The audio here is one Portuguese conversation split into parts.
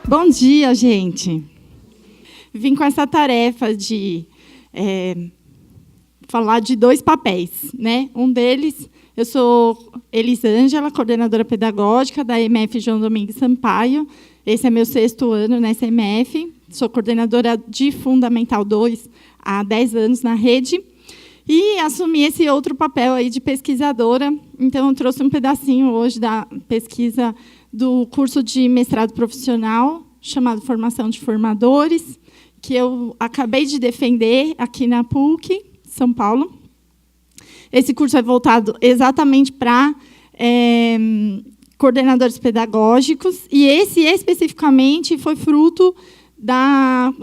Bom dia, gente. Vim com essa tarefa de falar de 2 papéis, né? Um deles, eu sou Elisângela, coordenadora pedagógica da EMF João Domingues Sampaio. Esse é meu 6º ano nessa EMF. Sou coordenadora de Fundamental 2 há 10 anos na rede. E assumi esse outro papel aí de pesquisadora. Então, eu trouxe um pedacinho hoje da pesquisa do curso de mestrado profissional, chamado Formação de Formadores, que eu acabei de defender aqui na PUC, São Paulo. Esse curso é voltado exatamente para coordenadores pedagógicos, e esse especificamente foi fruto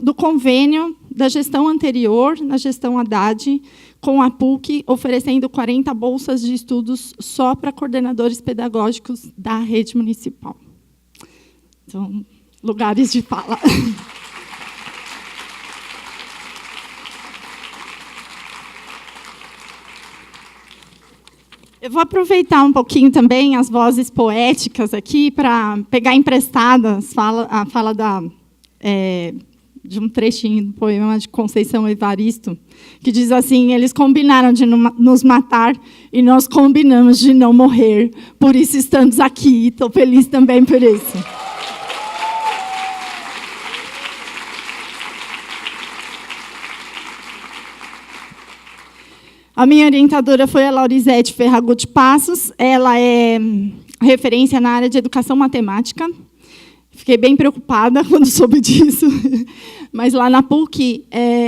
do convênio da gestão anterior, na gestão Haddad, com a PUC, oferecendo 40 bolsas de estudos só para coordenadores pedagógicos da rede municipal. Então, lugares de fala. Eu vou aproveitar um pouquinho também as vozes poéticas aqui para pegar emprestadas a fala de um trechinho do poema de Conceição Evaristo, que diz assim: eles combinaram de nos matar e nós combinamos de não morrer. Por isso estamos aqui, e estou feliz também por isso. A minha orientadora foi a Laurisete Ferragut Passos. Ela é referência na área de educação matemática. Fiquei bem preocupada quando soube disso. Mas lá na PUC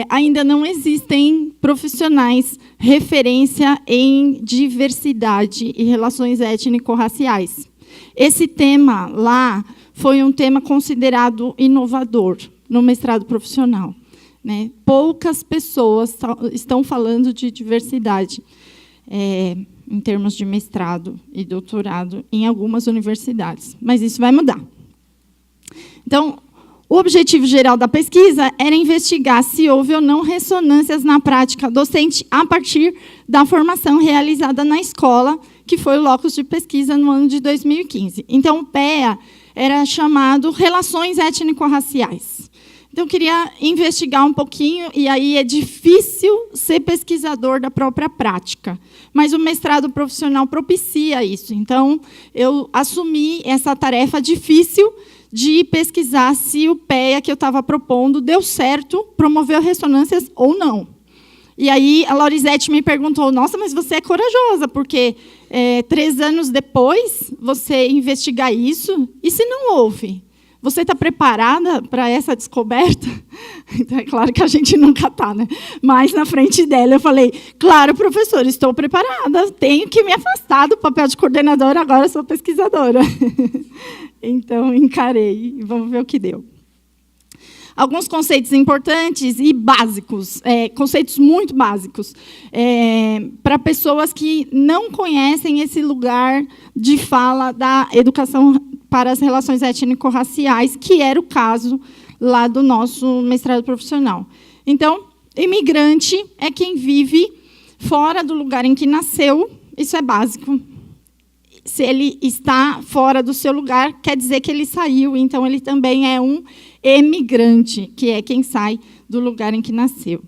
ainda não existem profissionais referência em diversidade e relações étnico-raciais. Esse tema lá foi um tema considerado inovador no mestrado profissional. Né? Poucas pessoas estão falando de diversidade em termos de mestrado e doutorado em algumas universidades. Mas isso vai mudar. Então, o objetivo geral da pesquisa era investigar se houve ou não ressonâncias na prática docente a partir da formação realizada na escola, que foi o locus de pesquisa no ano de 2015. Então, o PEA era chamado Relações Étnico-Raciais. Então, eu queria investigar um pouquinho, e aí é difícil ser pesquisador da própria prática, mas o mestrado profissional propicia isso. Então, eu assumi essa tarefa difícil de pesquisar se o PEA que eu estava propondo deu certo, promoveu ressonâncias ou não. E aí a Laurisete me perguntou: nossa, mas você é corajosa, porque 3 anos depois você investigar isso, e se não houve? Você está preparada para essa descoberta? Então, é claro que a gente nunca está, né? Mas, na frente dela, eu falei: claro, professor, estou preparada, tenho que me afastar do papel de coordenadora, agora sou pesquisadora. Então, encarei, e vamos ver o que deu. Alguns conceitos importantes e básicos, conceitos muito básicos, para pessoas que não conhecem esse lugar de fala da educação para as relações étnico-raciais, que era o caso lá do nosso mestrado profissional. Então, imigrante é quem vive fora do lugar em que nasceu, isso é básico. Se ele está fora do seu lugar, quer dizer que ele saiu, então ele também é um emigrante, que é quem sai do lugar em que nasceu.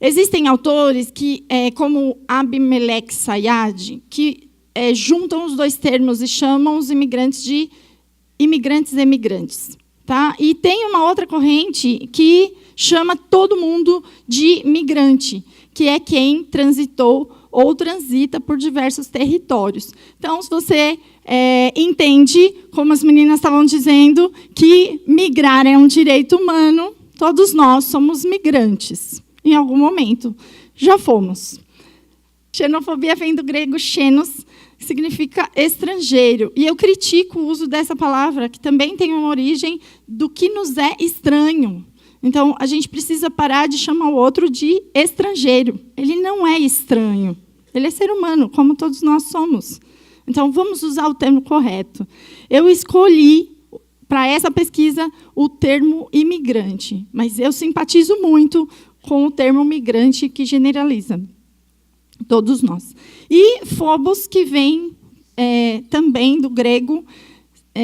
Existem autores que, como Abimelech Sayad, que juntam os 2 termos e chamam os imigrantes de imigrantes-emigrantes. Tá? E tem uma outra corrente que chama todo mundo de migrante, que é quem transitou ou transita por diversos territórios. Então, se você entende, como as meninas estavam dizendo, que migrar é um direito humano, todos nós somos migrantes. Em algum momento, já fomos. Xenofobia vem do grego xenos, que significa estrangeiro. E eu critico o uso dessa palavra, que também tem uma origem do que nos é estranho. Então, a gente precisa parar de chamar o outro de estrangeiro. Ele não é estranho. Ele é ser humano, como todos nós somos. Então, vamos usar o termo correto. Eu escolhi, para essa pesquisa, o termo imigrante, mas eu simpatizo muito com o termo migrante, que generaliza todos nós. E phobos, que vem também do grego,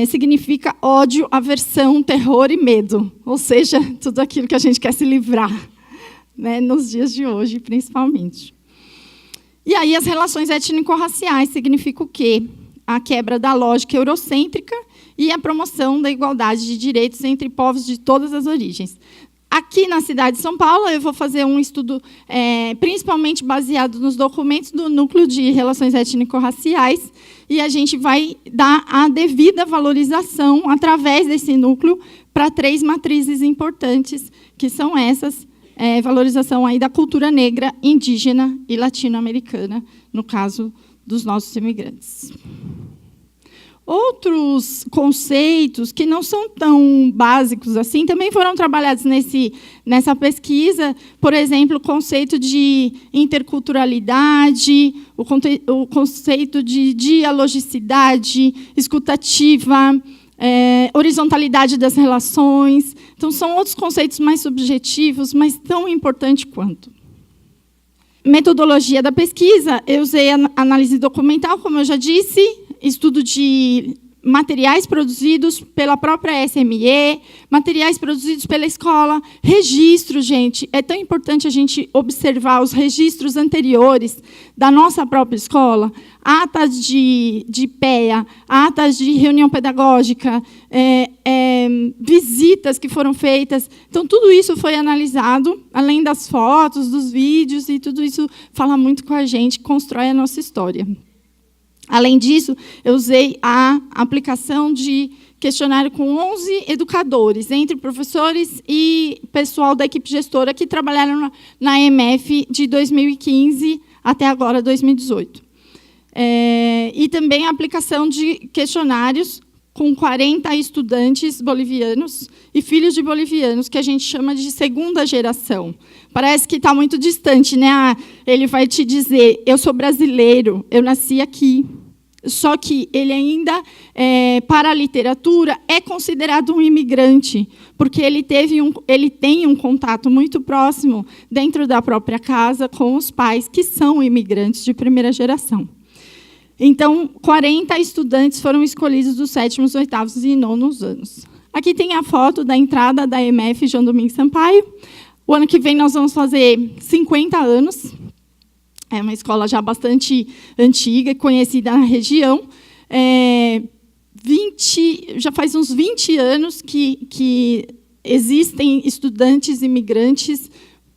significa ódio, aversão, terror e medo. Ou seja, tudo aquilo que a gente quer se livrar, né, nos dias de hoje, principalmente. E aí, as relações étnico-raciais significam o quê? A quebra da lógica eurocêntrica e a promoção da igualdade de direitos entre povos de todas as origens. Aqui na cidade de São Paulo, eu vou fazer um estudo principalmente baseado nos documentos do Núcleo de Relações Étnico-Raciais, e a gente vai dar a devida valorização, através desse núcleo, para 3 matrizes importantes, que são essas: valorização aí da cultura negra, indígena e latino-americana, no caso dos nossos imigrantes. Outros conceitos que não são tão básicos assim também foram trabalhados nessa pesquisa. Por exemplo, o conceito de interculturalidade, o conceito de dialogicidade, escutativa, horizontalidade das relações. Então, são outros conceitos mais subjetivos, mas tão importantes quanto. Metodologia da pesquisa: eu usei a análise documental, como eu já disse, estudo de materiais produzidos pela própria SME, materiais produzidos pela escola, registro, gente. É tão importante a gente observar os registros anteriores da nossa própria escola, atas de PEA, atas de reunião pedagógica, visitas que foram feitas. Então, tudo isso foi analisado, além das fotos, dos vídeos, e tudo isso fala muito com a gente, constrói a nossa história. Além disso, eu usei a aplicação de questionário com 11 educadores, entre professores e pessoal da equipe gestora, que trabalharam na EMF de 2015 até agora, 2018. E também a aplicação de questionários com 40 estudantes bolivianos e filhos de bolivianos, que a gente chama de segunda geração. Parece que está muito distante, né? Ele vai te dizer: eu sou brasileiro, eu nasci aqui. Só que ele ainda, para a literatura, é considerado um imigrante, porque ele tem um contato muito próximo, dentro da própria casa, com os pais, que são imigrantes de primeira geração. Então, 40 estudantes foram escolhidos dos 7º, 8º e 9º anos. Aqui tem a foto da entrada da EMF João Domingos Sampaio. O ano que vem nós vamos fazer 50 anos. É uma escola já bastante antiga, conhecida na região. Já faz uns 20 anos que existem estudantes imigrantes,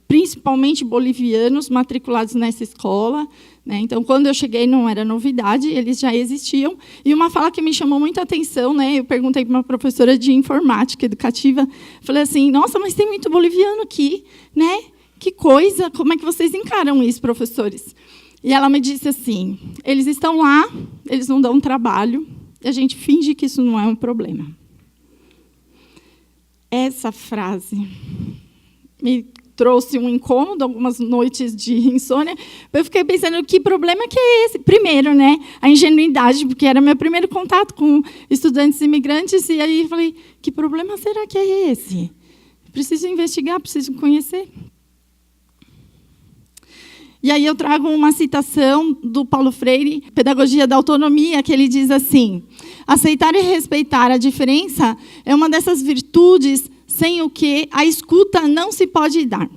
principalmente bolivianos, matriculados nessa escola. Então, quando eu cheguei, não era novidade, eles já existiam. E uma fala que me chamou muita atenção, eu perguntei para uma professora de informática educativa, falei assim: nossa, mas tem muito boliviano aqui, né? Que coisa, como é que vocês encaram isso, professores? E ela me disse assim: eles estão lá, eles não dão trabalho, e a gente finge que isso não é um problema. Essa frase me trouxe um incômodo, algumas noites de insônia. Eu fiquei pensando: que problema que é esse? Primeiro, a ingenuidade, porque era meu primeiro contato com estudantes imigrantes, e aí eu falei: que problema será que é esse? Preciso investigar, preciso conhecer. E aí eu trago uma citação do Paulo Freire, Pedagogia da Autonomia, que ele diz assim: aceitar e respeitar a diferença é uma dessas virtudes sem o que a escuta não se pode dar.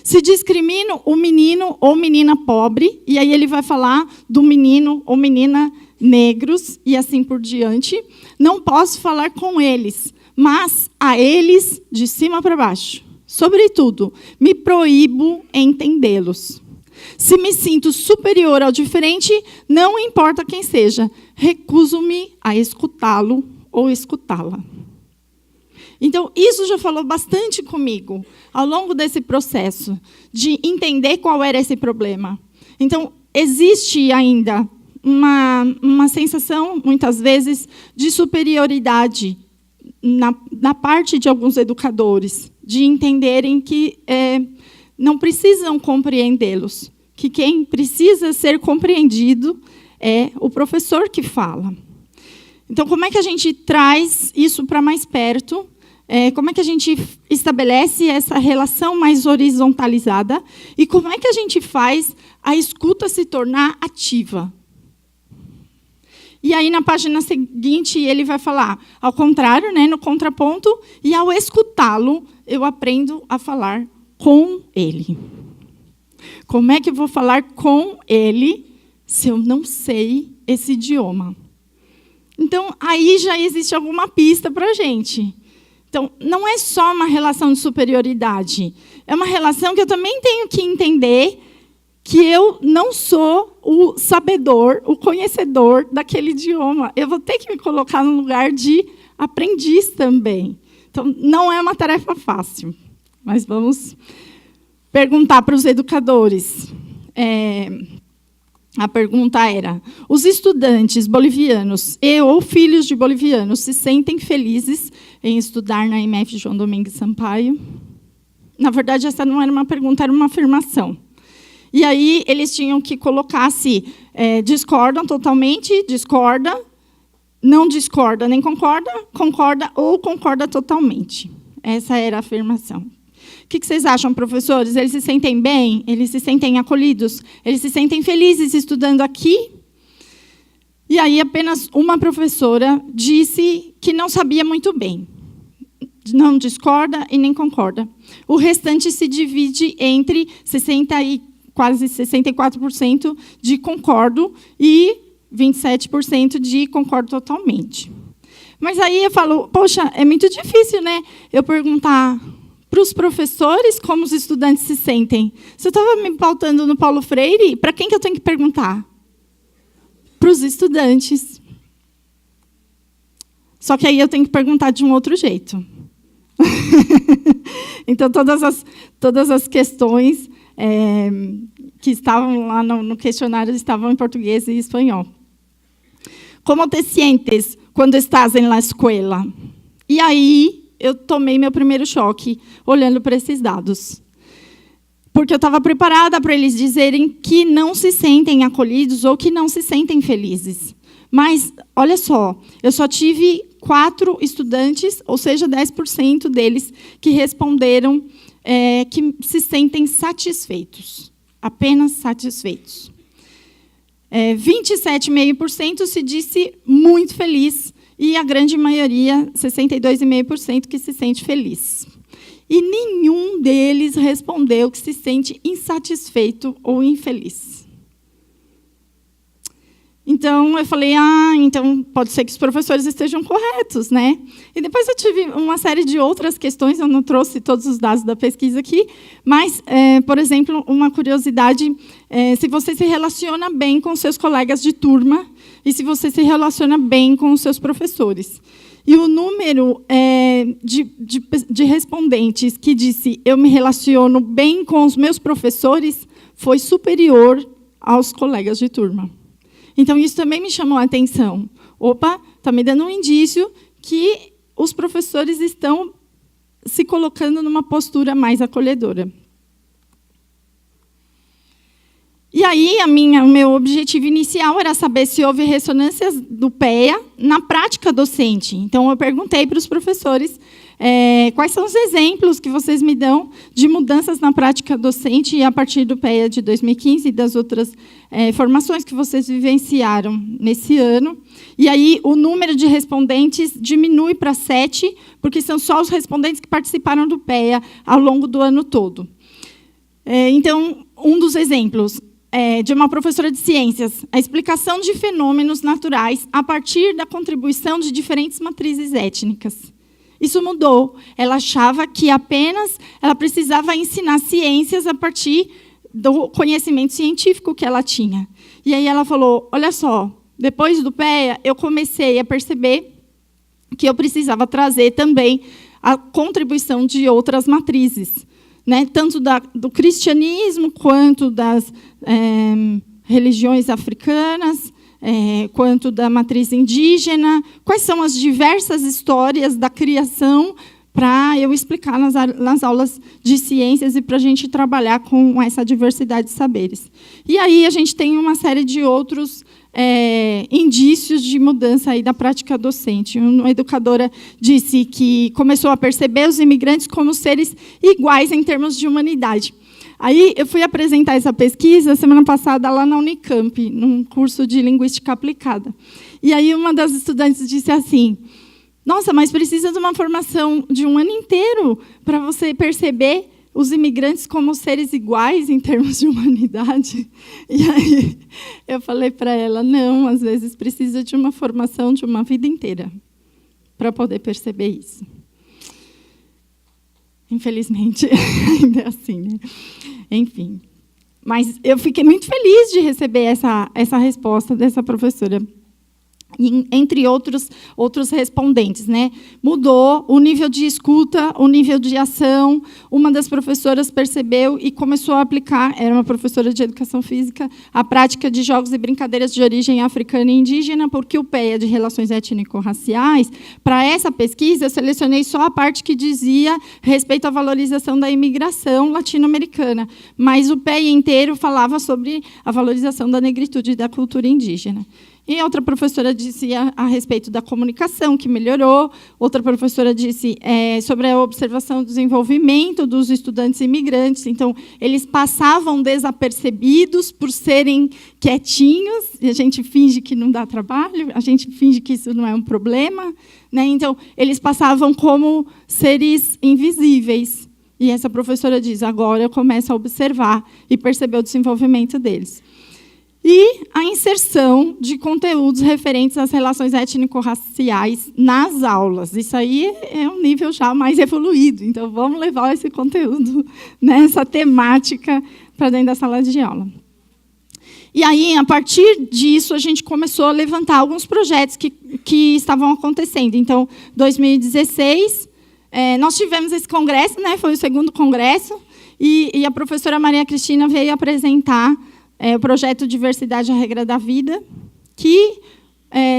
Se discrimino o menino ou menina pobre, e aí ele vai falar do menino ou menina negros, e assim por diante, não posso falar com eles, mas a eles de cima para baixo. Sobretudo, me proíbo entendê-los. Se me sinto superior ao diferente, não importa quem seja, recuso-me a escutá-lo ou escutá-la. Então, isso já falou bastante comigo ao longo desse processo de entender qual era esse problema. Então, existe ainda uma sensação, muitas vezes, de superioridade na parte de alguns educadores, de entenderem que não precisam compreendê-los, que quem precisa ser compreendido é o professor que fala. Então, como é que a gente traz isso para mais perto? Como é que a gente estabelece essa relação mais horizontalizada? E como é que a gente faz a escuta se tornar ativa? E aí, na página seguinte, ele vai falar, ao contrário, né, no contraponto, e ao escutá-lo, eu aprendo a falar com ele. Como é que eu vou falar com ele se eu não sei esse idioma? Então, aí já existe alguma pista para a gente. Então, não é só uma relação de superioridade. É uma relação que eu também tenho que entender que eu não sou o sabedor, o conhecedor daquele idioma. Eu vou ter que me colocar no lugar de aprendiz também. Então, não é uma tarefa fácil. Mas vamos perguntar para os educadores. A pergunta era, os estudantes bolivianos ou filhos de bolivianos se sentem felizes em estudar na IMF João Domingues Sampaio? Na verdade, essa não era uma pergunta, era uma afirmação. E aí, eles tinham que colocar se discordam totalmente, discorda, não discorda nem concorda, concorda ou concorda totalmente. Essa era a afirmação. O que vocês acham, professores? Eles se sentem bem? Eles se sentem acolhidos? Eles se sentem felizes estudando aqui? E aí, apenas uma professora disse que não sabia muito bem. Não discorda e nem concorda. O restante se divide entre quase 64% de concordo e 27% de concordo totalmente. Mas aí eu falo, poxa, é muito difícil, né? Eu perguntar para os professores como os estudantes se sentem. Se eu estava me pautando no Paulo Freire, para quem que eu tenho que perguntar? Para os estudantes. Só que aí eu tenho que perguntar de um outro jeito. Então, todas as questões que estavam lá no questionário estavam em português e espanhol. Como te sientes quando estás en la escuela? E aí, eu tomei meu primeiro choque, olhando para esses dados. Porque eu estava preparada para eles dizerem que não se sentem acolhidos ou que não se sentem felizes. Mas, olha só, eu só tive 4 estudantes, ou seja, 10% deles, que responderam que se sentem satisfeitos. Apenas satisfeitos. 27,5% se disse muito feliz, e a grande maioria, 62,5%, que se sente feliz. E nenhum deles respondeu que se sente insatisfeito ou infeliz. Então, eu falei, então pode ser que os professores estejam corretos, né? E depois eu tive uma série de outras questões, eu não trouxe todos os dados da pesquisa aqui, mas, por exemplo, uma curiosidade, se você se relaciona bem com seus colegas de turma e se você se relaciona bem com os seus professores. E o número de respondentes que disse eu me relaciono bem com os meus professores foi superior aos colegas de turma. Então, isso também me chamou a atenção. Opa, está me dando um indício que os professores estão se colocando numa postura mais acolhedora. E aí, o meu objetivo inicial era saber se houve ressonâncias do PEA na prática docente. Então, eu perguntei para os professores quais são os exemplos que vocês me dão de mudanças na prática docente a partir do PEA de 2015 e das outras formações que vocês vivenciaram nesse ano. E aí, o número de respondentes diminui para 7, porque são só os respondentes que participaram do PEA ao longo do ano todo. Então, um dos exemplos de uma professora de ciências, a explicação de fenômenos naturais a partir da contribuição de diferentes matrizes étnicas. Isso mudou. Ela achava que apenas ela precisava ensinar ciências a partir do conhecimento científico que ela tinha. E aí ela falou, olha só, depois do PEA, eu comecei a perceber que eu precisava trazer também a contribuição de outras matrizes, né? Tanto do cristianismo quanto das religiões africanas, quanto da matriz indígena, quais são as diversas histórias da criação para eu explicar nas aulas de ciências e para a gente trabalhar com essa diversidade de saberes. E aí a gente tem uma série de outros indícios de mudança aí da prática docente. Uma educadora disse que começou a perceber os imigrantes como seres iguais em termos de humanidade. Aí eu fui apresentar essa pesquisa semana passada lá na Unicamp, num curso de Linguística Aplicada. E aí uma das estudantes disse assim: nossa, mas precisa de uma formação de um ano inteiro para você perceber os imigrantes como seres iguais em termos de humanidade. E aí eu falei para ela: não, às vezes precisa de uma formação de uma vida inteira para poder perceber isso. Infelizmente, ainda é assim, né? Enfim. Mas eu fiquei muito feliz de receber essa resposta dessa professora. E, entre outros respondentes, né? Mudou o nível de escuta, o nível de ação. Uma das professoras percebeu e começou a aplicar, era uma professora de educação física, a prática de jogos e brincadeiras de origem africana e indígena, porque o PEA de relações étnico-raciais, para essa pesquisa, eu selecionei só a parte que dizia respeito à valorização da imigração latino-americana, mas o PEA inteiro falava sobre a valorização da negritude e da cultura indígena. E outra professora disse a respeito da comunicação, que melhorou. Outra professora disse sobre a observação do desenvolvimento dos estudantes imigrantes. Então, eles passavam desapercebidos por serem quietinhos, e a gente finge que não dá trabalho, a gente finge que isso não é um problema, né? Então, eles passavam como seres invisíveis. E essa professora diz: agora eu começo a observar e perceber o desenvolvimento deles. E a inserção de conteúdos referentes às relações étnico-raciais nas aulas. Isso aí é um nível já mais evoluído. Então, vamos levar esse conteúdo, né, essa temática, para dentro da sala de aula. E aí, a partir disso, a gente começou a levantar alguns projetos que estavam acontecendo. Então, 2016, nós tivemos esse congresso, né, foi o segundo congresso, e a professora Maria Cristina veio apresentar o projeto Diversidade, a Regra da Vida, que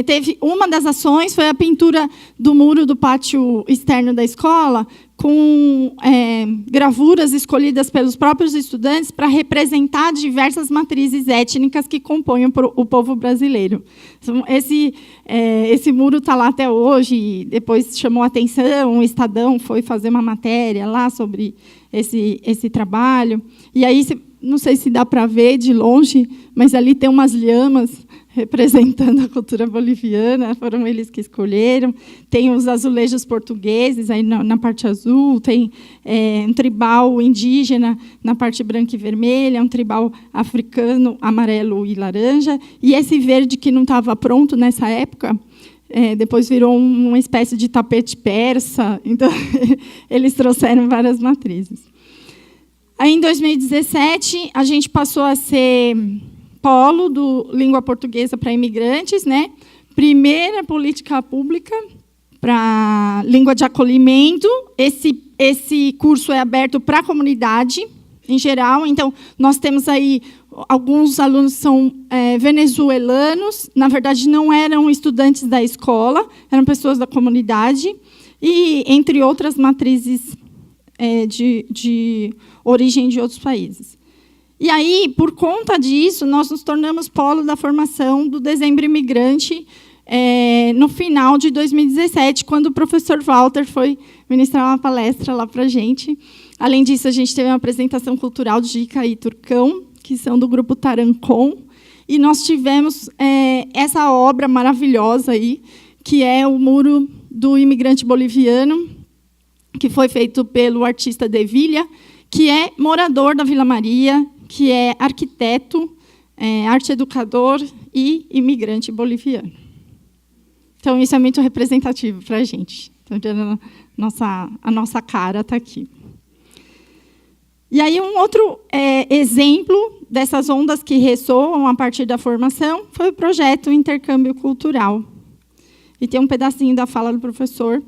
teve uma das ações, foi a pintura do muro do pátio externo da escola, com gravuras escolhidas pelos próprios estudantes para representar diversas matrizes étnicas que compõem o povo brasileiro. Então, esse muro está lá até hoje, e depois chamou a atenção, o Estadão foi fazer uma matéria lá sobre esse trabalho. E aí, não sei se dá para ver de longe, mas ali tem umas lhamas representando a cultura boliviana, foram eles que escolheram. Tem os azulejos portugueses aí na parte azul, tem um tribal indígena na parte branca e vermelha, um tribal africano amarelo e laranja, e esse verde que não estava pronto nessa época, depois virou uma espécie de tapete persa. Então, eles trouxeram várias matrizes. Aí, em 2017, a gente passou a ser polo do língua portuguesa para imigrantes, né? Primeira política pública para língua de acolhimento. Esse curso é aberto para a comunidade em geral. Então, nós temos aí alguns alunos que são venezuelanos, na verdade, não eram estudantes da escola, eram pessoas da comunidade, e entre outras matrizes de origem de outros países. E aí, por conta disso, nós nos tornamos polo da formação do Dezembro Imigrante no final de 2017, quando o professor Walter foi ministrar uma palestra lá para a gente. Além disso, a gente teve uma apresentação cultural de Gica e Turcão, que são do grupo Tarancon, e nós tivemos essa obra maravilhosa aí, que é o Muro do Imigrante Boliviano, que foi feito pelo artista Devilha, que é morador da Vila Maria, que é arquiteto, arte-educador e imigrante boliviano. Então, isso é muito representativo para a gente. Então, a nossa cara está aqui. E aí, um outro exemplo dessas ondas que ressoam a partir da formação foi o projeto Intercâmbio Cultural. E tem um pedacinho da fala do professor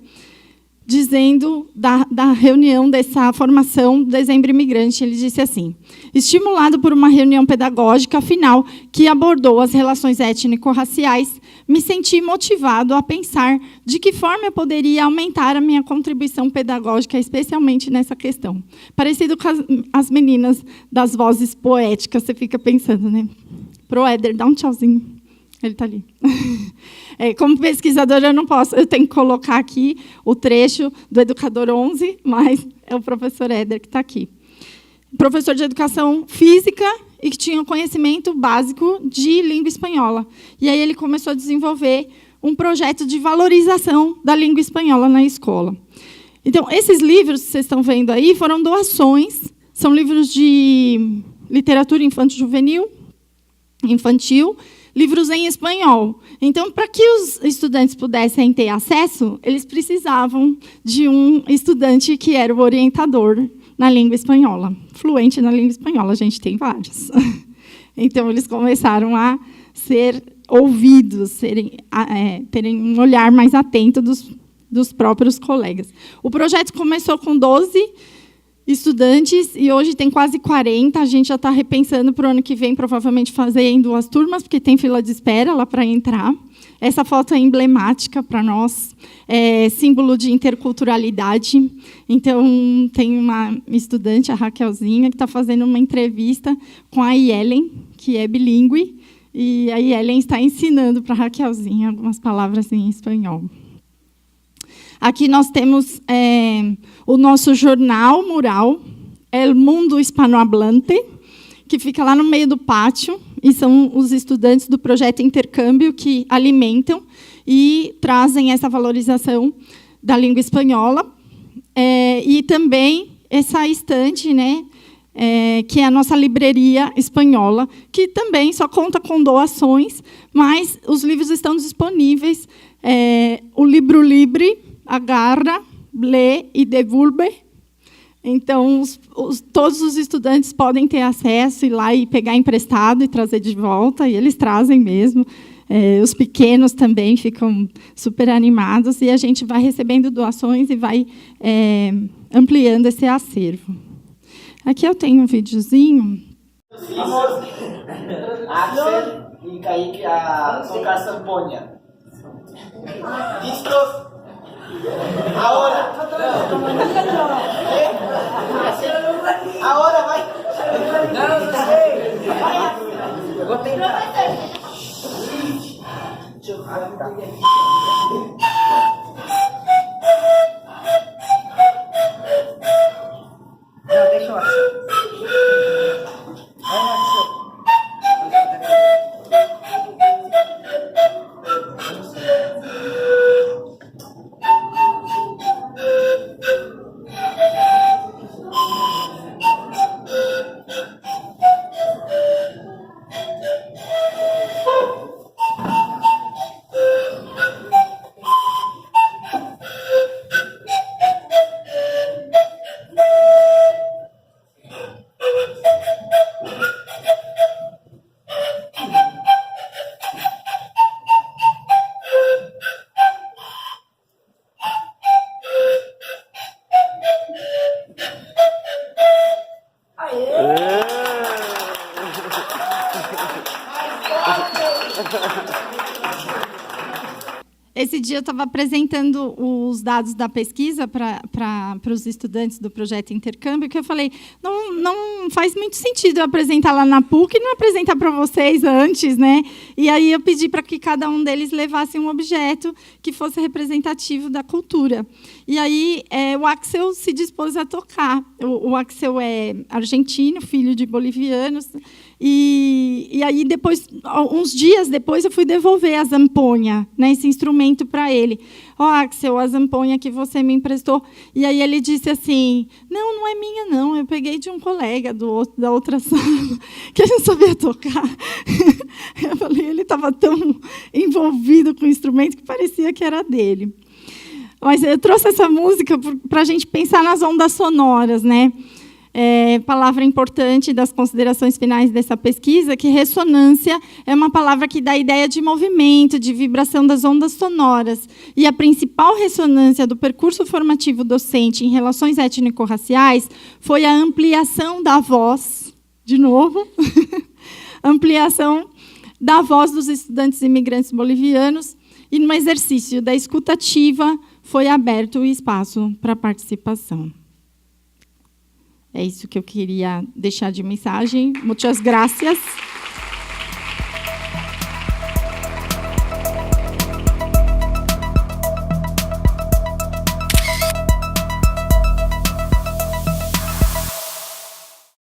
dizendo da reunião dessa formação do Dezembro Imigrante. Ele disse assim: estimulado por uma reunião pedagógica final que abordou as relações étnico-raciais, me senti motivado a pensar de que forma eu poderia aumentar a minha contribuição pedagógica, especialmente nessa questão. Parecido com as meninas das vozes poéticas, você fica pensando, né? Pro Éder, dá um tchauzinho. Ele está ali. Como pesquisadora, eu tenho que colocar aqui o trecho do Educador 11, mas é o professor Éder que está aqui. Professor de Educação Física e que tinham conhecimento básico de língua espanhola. E aí ele começou a desenvolver um projeto de valorização da língua espanhola na escola. Então, esses livros que vocês estão vendo aí foram doações, são livros de literatura infanto-juvenil, infantil, livros em espanhol. Então, para que os estudantes pudessem ter acesso, eles precisavam de um estudante que era o orientador na língua espanhola, fluente na língua espanhola, a gente tem vários. Então, eles começaram a ser ouvidos, terem um olhar mais atento dos próprios colegas. O projeto começou com 12 estudantes e hoje tem quase 40. A gente já está repensando para o ano que vem, provavelmente fazer em 2 turmas, porque tem fila de espera lá para entrar. Essa foto é emblemática para nós, é símbolo de interculturalidade. Então, tem uma estudante, a Raquelzinha, que está fazendo uma entrevista com a Yellen, que é bilíngue, e a Yellen está ensinando para a Raquelzinha algumas palavras em espanhol. Aqui nós temos o nosso jornal mural, El Mundo Hispanohablante, que fica lá no meio do pátio, e são os estudantes do projeto Intercâmbio que alimentam e trazem essa valorização da língua espanhola. E também essa estante, né, que é a nossa livraria espanhola, que também só conta com doações, mas os livros estão disponíveis. O Libro Libre, Agarra, Lê e Devolve. Então, todos os estudantes podem ter acesso, ir lá e pegar emprestado e trazer de volta, e eles trazem mesmo. Os pequenos também ficam super animados, e a gente vai recebendo doações e vai ampliando esse acervo. Aqui eu tenho um videozinho. Axel y Kaique a tocar zampoña. ¿Listos? Ahora. Ahora vai. Não, deixa eu assim. Esse dia eu estava apresentando os dados da pesquisa para os estudantes do projeto Intercâmbio, que eu falei, não faz muito sentido eu apresentar lá na PUC e não apresentar para vocês antes, né? E aí eu pedi para que cada um deles levasse um objeto que fosse representativo da cultura. E aí o Axel se dispôs a tocar. O Axel é argentino, filho de bolivianos, e aí, depois, uns dias depois, eu fui devolver a zamponha, né, esse instrumento para ele. Axel, a zamponha que você me emprestou. E aí ele disse assim, não é minha, não. Eu peguei de um colega da outra sala, que ele não sabia tocar. Eu falei, ele estava tão envolvido com o instrumento que parecia que era dele. Mas eu trouxe essa música para a gente pensar nas ondas sonoras, né? Palavra importante das considerações finais dessa pesquisa, que ressonância é uma palavra que dá a ideia de movimento, de vibração das ondas sonoras. E a principal ressonância do percurso formativo docente em relações étnico-raciais foi a ampliação da voz, de novo, ampliação da voz dos estudantes imigrantes bolivianos, e no exercício da escuta ativa foi aberto o espaço para participação. É isso que eu queria deixar de mensagem. Muitas gracias.